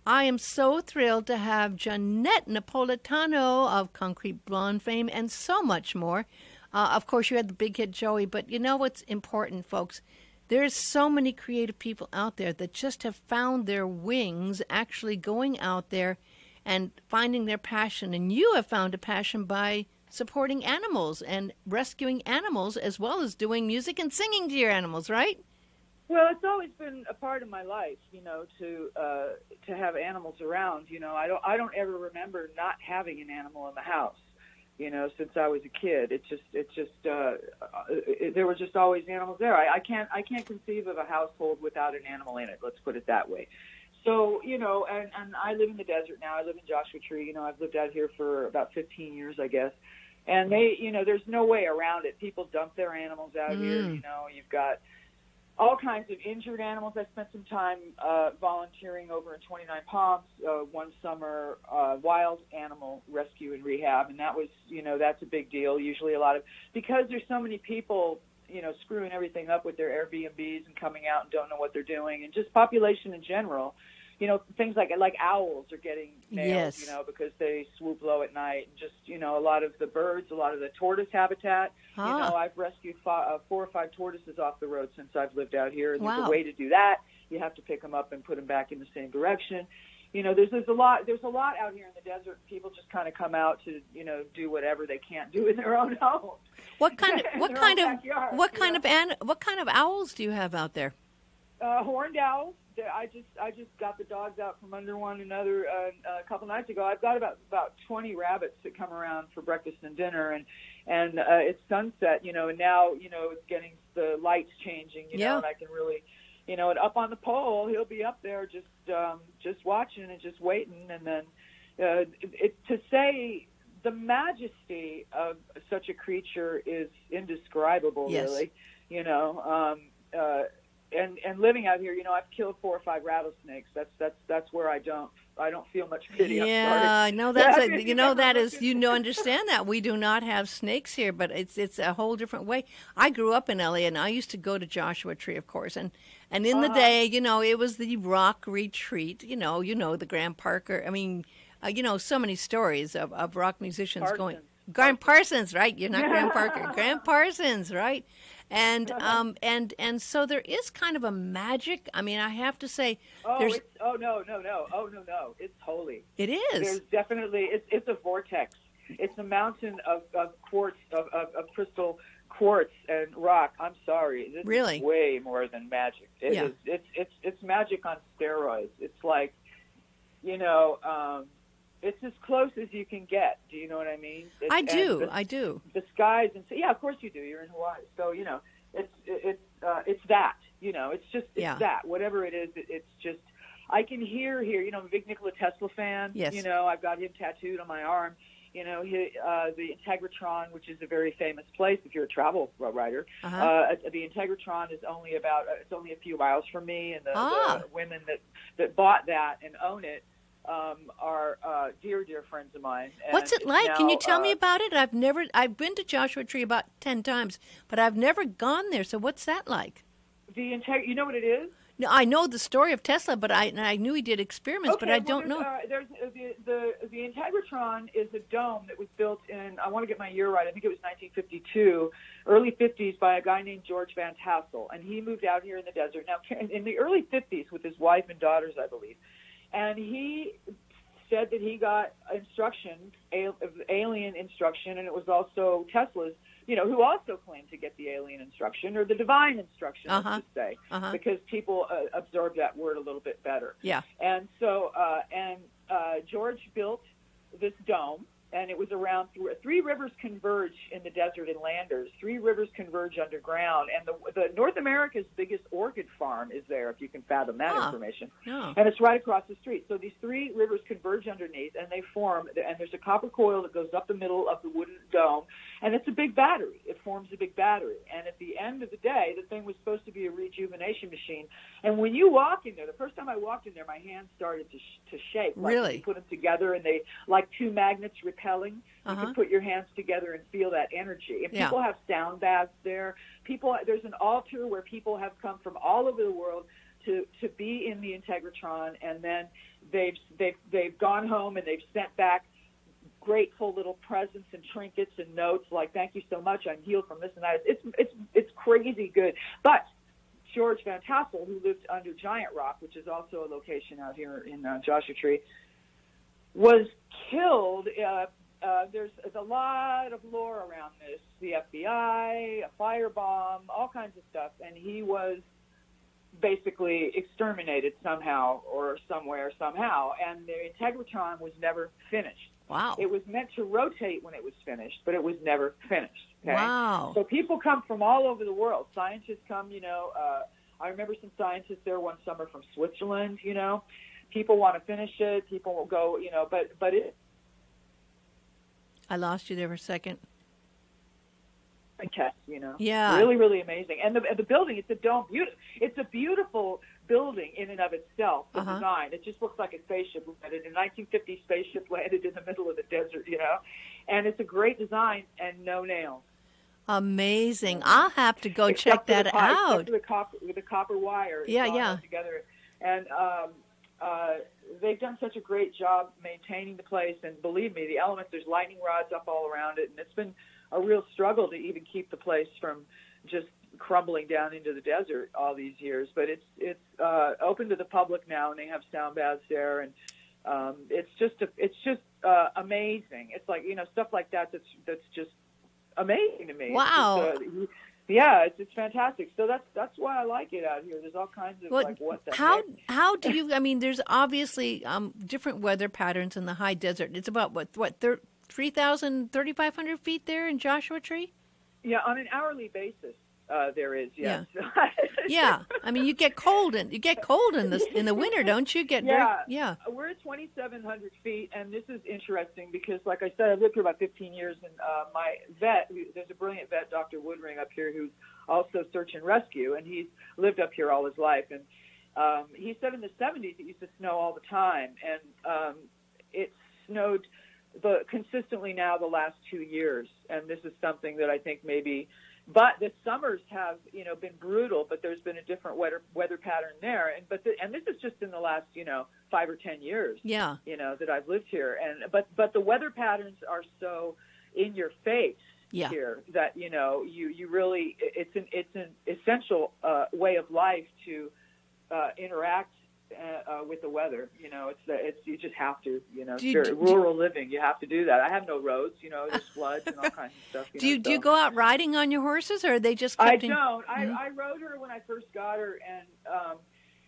I am so thrilled to have Johnette Napolitano of Concrete Blonde fame and so much more. Of course, you had the big hit Joey, but you know what's important, folks? There's so many creative people out there that just have found their wings actually going out there and finding their passion. And you have found a passion by supporting animals and rescuing animals as well as doing music and singing to your animals, right? Well, it's always been a part of my life, to have animals around. I don't ever remember not having an animal in the house, since I was a kid. There were just always animals there. I can't conceive of a household without an animal in it. Let's put it that way. So, and I live in the desert now. I live in Joshua Tree. I've lived out here for about 15 years, I guess. And there's no way around it. People dump their animals out here. You've got all kinds of injured animals. I spent some time volunteering over in 29 Palms one summer, wild animal rescue and rehab, and that was, that's a big deal. Usually because there's so many people, screwing everything up with their Airbnbs and coming out and don't know what they're doing, and just population in general. Things like owls are getting nailed, yes. Because they swoop low at night. And just, a lot of the birds, a lot of the tortoise habitat. I've rescued 4 or 5 tortoises off the road since I've lived out here. And there's a way to do that. You have to pick them up and put them back in the same direction. There's a lot out here in the desert. People just kind of come out to, do whatever they can't do in their own home. What kind of owls do you have out there? Horned owls. I just got the dogs out from under one another a couple nights ago. I've got about 20 rabbits that come around for breakfast and dinner, and it's sunset, and now it's getting the lights changing, and I can really, and up on the pole he'll be up there just watching and just waiting, and then to say the majesty of such a creature is indescribable, yes. Really, And living out here, I've killed 4 or 5 rattlesnakes. That's where I don't feel much pity. Yeah, no, understand that we do not have snakes here, but it's a whole different way. I grew up in LA, and I used to go to Joshua Tree, of course, and in the day, it was the rock retreat. The Graham Parker. I mean, so many stories of rock musicians going. Graham Parsons, right? You're not Graham Parker. Graham Parsons, right? And so there is kind of a magic. I mean, I have to say, no, it's holy. It is. There's definitely it's a vortex. It's a mountain of quartz of crystal quartz and rock. I'm sorry, this really is way more than magic. It is. It's magic on steroids. It's like, it's as close as you can get. Do you know what I mean? I do. The skies and yeah, of course you do. You're in Hawaii, so it's that. It's that. Whatever it is, it's just. I can hear here. I'm a big Nikola Tesla fan. Yes. I've got him tattooed on my arm. The Integratron, which is a very famous place if you're a travel writer. The Integratron is only a few miles from me, and the women that bought that and own it are dear friends of mine. And what's it like? Can you tell me about it? I've been to Joshua Tree about 10 times, but I've never gone there. So what's that like? You know what it is? No, I know the story of Tesla, but I knew he did experiments, but I don't know. There's the Integratron is a dome that was built in, I want to get my year right, I think it was 1952, early 50s, by a guy named George Van Tassel, and he moved out here in the desert. Now, in the early 50s with his wife and daughters, I believe, and he said that he got alien instruction, and it was also Tesla's, who also claimed to get the alien instruction, or the divine instruction, let's just say, because people absorb that word a little bit better. Yeah. And so, George built this dome, and it was around 3 rivers converge in the desert in Landers. 3 rivers converge underground, and the North America's biggest orchid farm is there, if you can fathom that information. No. And it's right across the street. So these 3 rivers converge underneath, and they form, and there's a copper coil that goes up the middle of the wooden dome, and it's a big battery. It forms a big battery. And at the end of the day, the thing was supposed to be a rejuvenation machine. And when you walk in there, the first time I walked in there, my hands started to shake. Really? You put them together, and they, like 2 magnets repelling. You can put your hands together and feel that energy. And people have sound baths there. There's an altar where people have come from all over the world to be in the Integratron, and then they've gone home and they've sent back grateful little presents and trinkets and notes like, thank you so much, I'm healed from this and that. It's crazy good. But George Van Tassel, who lived under Giant Rock, which is also a location out here in Joshua Tree, was killed. There's a lot of lore around this. The FBI, a firebomb, all kinds of stuff. And he was basically exterminated somehow or somewhere, somehow. And the Integratron was never finished. Wow. It was meant to rotate when it was finished, but it was never finished. Okay? Wow. So people come from all over the world. Scientists come, I remember some scientists there one summer from Switzerland, People want to finish it. People will go, but it. I lost you there for a second. Test, Yeah. Really, really amazing. And the building, it's a dome. It's a beautiful building in and of itself, the design. It just looks like a spaceship landed. A 1950 spaceship landed in the middle of the desert, And it's a great design and no nails. Amazing. I'll have to go check that out. Except with the copper wire. Yeah. Together. And they've done such a great job maintaining the place. And believe me, the elements, there's lightning rods up all around it. And it's been a real struggle to even keep the place from just crumbling down into the desert all these years. But it's open to the public now, and they have sound baths there. And it's just amazing. It's like, stuff like that's just amazing to me. Wow. It's fantastic. So that's why I like it out here. There's all kinds of what the heck? How do you? I mean, there's obviously different weather patterns in the high desert. It's about what 3,000, 3,500 feet there in Joshua Tree. Yeah, on an hourly basis, there is. Yes. Yeah. Yeah. I mean, you get cold in the winter, don't you? Yeah. We're at 2,700 feet, and this is interesting because, like I said, I've lived here about 15 years, and my vet, there's a brilliant vet, Dr. Woodring, up here, who's also search and rescue, and he's lived up here all his life. And he said in the 70s it used to snow all the time, and it snowed consistently now the last 2 years, and this is something that I think maybe. But the summers have, been brutal. But there's been a different weather pattern there, and this is just in the last, 5 or 10 years. Yeah. That I've lived here, and but the weather patterns are so in your face here that you really it's an essential way of life to interact with the weather. You just have to. Rural living, you have to do that. I have no roads. There's floods and all kinds of stuff. Do you go out riding on your horses, or are they just? I don't. I rode her when I first got her, and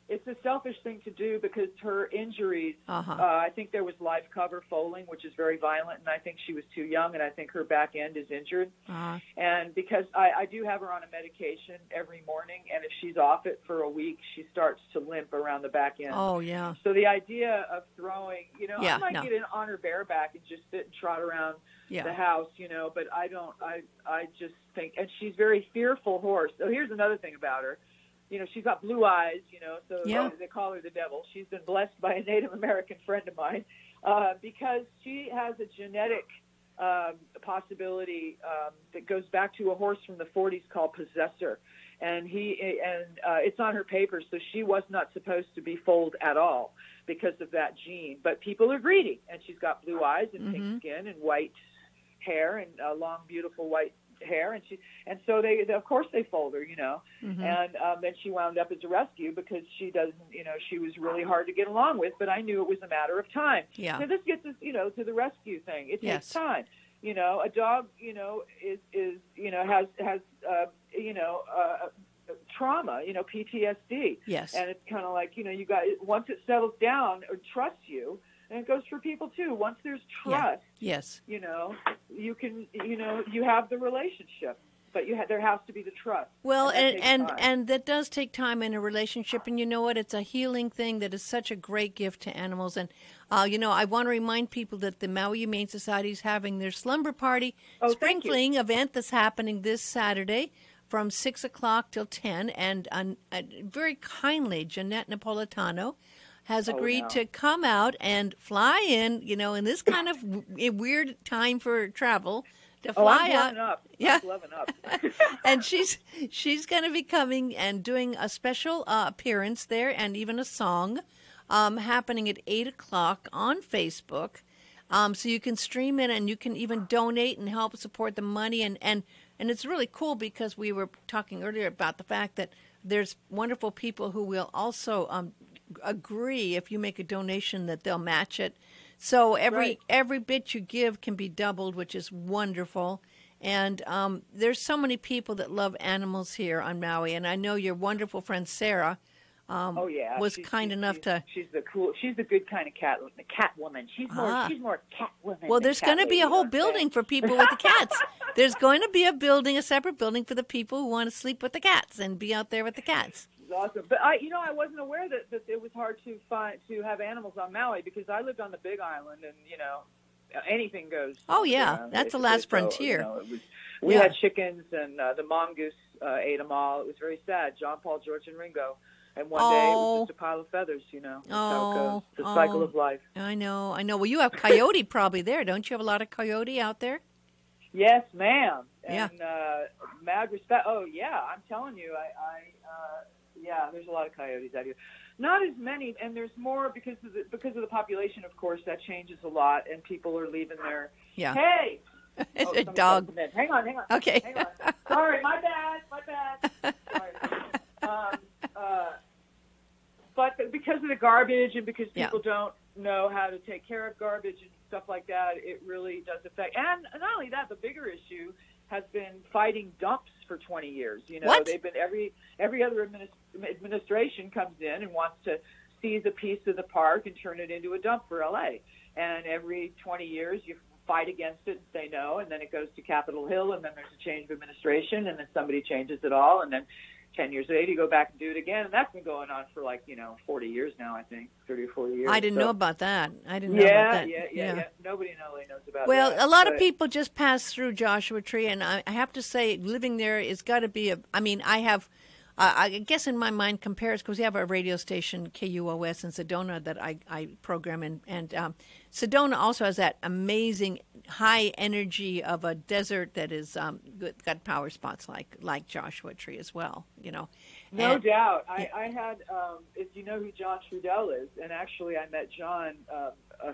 it's a selfish thing to do because her injuries. I think there was live cover foaling, which is very violent, and I think she was too young, and I think her back end is injured. And because I do have her on a medication every morning, and if she's off it for a week, she starts to limp around the back end. Oh, yeah. So the idea of throwing, I might get on her bareback and just sit and trot around the house, but I don't. I just think, and she's a very fearful horse. So here's another thing about her. She's got blue eyes, so they call her the devil. She's been blessed by a Native American friend of mine because she has a genetic possibility that goes back to a horse from the 40s called Possessor. And it's on her papers, so she was not supposed to be foaled at all because of that gene. But people are greedy, and she's got blue eyes and pink skin and white hair and long, beautiful white hair, and so they of course they fold her, and then she wound up as a rescue because she doesn't, she was really hard to get along with, but I knew it was a matter of time. Yeah. So this gets us, to the rescue thing. It takes time. A dog, has trauma, PTSD. Yes. And it's kind of like, you got, once it settles down or trusts you. And it goes for people too. Once there's trust, you can, you have the relationship, but there has to be the trust. Well, and that does take time in a relationship. And you know what? It's a healing thing that is such a great gift to animals. And I want to remind people that the Maui Humane Society is having their Slumber Party Spring Fling event that's happening this Saturday from 6 o'clock till 10. And very kindly, Johnette Napolitano has agreed to come out and fly in, in this kind of weird time for travel, to fly I'm out. Up. Yeah, I'm loving up. and she's going to be coming and doing a special appearance there, and even a song happening at 8:00 on Facebook. So you can stream it, and you can even donate and help support the money. And it's really cool because we were talking earlier about the fact that there's wonderful people who will also agree if you make a donation that they'll match it. So every bit you give can be doubled, which is wonderful. And there's so many people that love animals here on Maui. And I know your wonderful friend Sarah was kind enough to. She's the good kind of cat woman. She's more cat woman. Well, there's going to be a whole building for people with the cats. There's going to be a separate building for the people who want to sleep with the cats and be out there with the cats. Awesome, but I wasn't aware that it was hard to have animals on Maui, because I lived on the Big Island, and anything goes. Oh yeah, that's the last frontier. We had chickens, and the mongoose ate them all. It was very sad. John, Paul, George, and Ringo. And one day it was just a pile of feathers. That's how it goes. The cycle of life. I know. Well, you have coyote probably there, don't you? Have a lot of coyote out there? Yes, ma'am. Yeah. And mad respect. Oh yeah, I'm telling you, there's a lot of coyotes out here. Not as many, and there's more because of the population. Of course, that changes a lot, and people are leaving their. Yeah. Hey. It's a dog. Hang on. Okay. Hang on. Sorry, my bad. Sorry. But because of the garbage, and because people don't know how to take care of garbage and stuff like that, it really does affect. And not only that, the bigger issue has been fighting dumps for 20 years. What? They've been every other administration comes in and wants to seize a piece of the park and turn it into a dump for LA. And every 20 years you fight against it and say no, and then it goes to Capitol Hill, and then there's a change of administration, and then somebody changes it all, and then 10 years later you go back and do it again, and that's been going on for 40 years now, I think, 30 or 40 years. I didn't know about that. Nobody in LA knows about that. Well, a lot of people just pass through Joshua Tree, and I have to say, living there is got to be I guess in my mind compares, because we have a radio station, KUOS in Sedona, that I program in, and Sedona also has that amazing high energy of a desert that is got power spots like Joshua Tree as well, No doubt. I had, if you know who John Trudell is, and actually I met John, a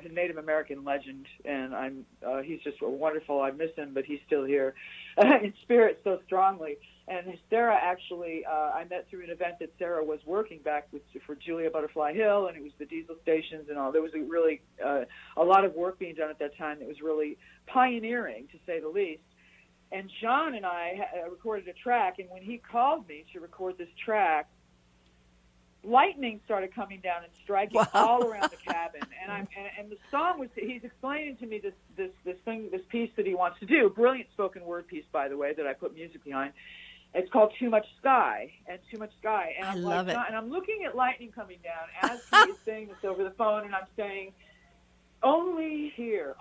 Native American legend, and he's just wonderful. I miss him, but he's still here in spirit so strongly. And Sarah, actually, I met through an event that Sarah was working back for Julia Butterfly Hill, and it was the diesel stations and all. There was a lot of work being done at that time that was really pioneering, to say the least. And John and I recorded a track, and when he called me to record this track, lightning started coming down and striking all around the cabin. And the song was, he's explaining to me this piece that he wants to do, brilliant spoken word piece, by the way, that I put music behind. It's called Too Much Sky, and I love it. And I'm looking at lightning coming down as he is saying this over the phone, and I'm saying, only here,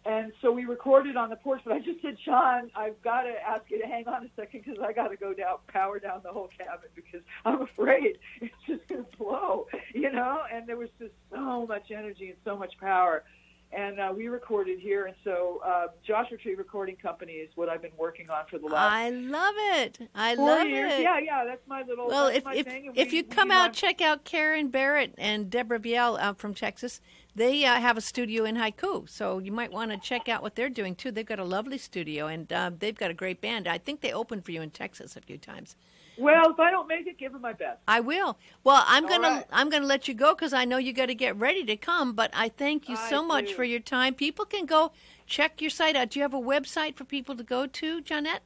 and so we recorded on the porch, but I just said, Sean, I've got to ask you to hang on a second, because I got to go power down the whole cabin, because I'm afraid it's just going to blow, and there was just so much energy and so much power. And we recorded here, and so Joshua Tree Recording Company is what I've been working on for the last. I love it. 4 years. Yeah, that's my little. Well, my thing. If you come out, check out Karen Barrett and Deborah Viel out from Texas. They have a studio in Haiku, so you might want to check out what they're doing too. They've got a lovely studio, and they've got a great band. I think they opened for you in Texas a few times. Well, if I don't make it, give them my best. I will. Well, I'm gonna let you go, because I know you got to get ready to come. But I thank you so much for your time. People can go check your site out. Do you have a website for people to go to, Johnette?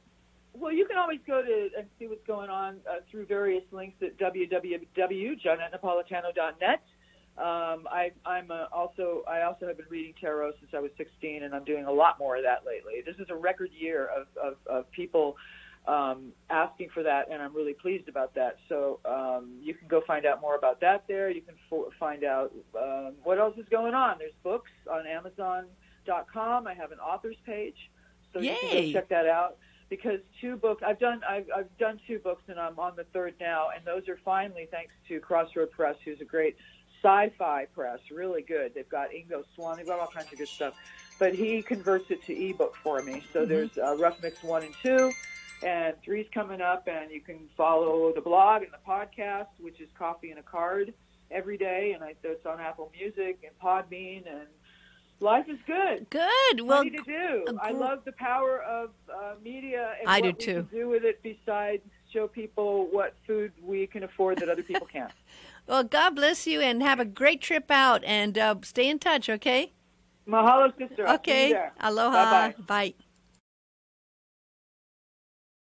Well, you can always go to and see what's going on through various links at www.JohnetteNapolitano.net. I also have been reading tarot since I was 16, and I'm doing a lot more of that lately. This is a record year of people asking for that, and I'm really pleased about that. So you can go find out more about that there. You can find out what else is going on. There's books on Amazon.com. I have an author's page, so you can go check that out. Because 2 books, I've done 2 books, and I'm on the 3rd now, and those are finally thanks to Crossroad Press, who's a great sci-fi press, really good. They've got Ingo Swan, they've got all kinds of good stuff. But he converts it to ebook for me. So there's Rough Mix 1 and 2, and 3's coming up, and you can follow the blog and the podcast, which is Coffee and a Card, every day, and it's on Apple Music and Podbean, and life is good. Good. Well, plenty to do. I love the power of media and I what do we too. can do with it besides show people what food we can afford that other people can't. Well, God bless you, and have a great trip out, and stay in touch, okay? Mahalo, sister. I'll see you Okay. there. Aloha. Bye-bye. Bye.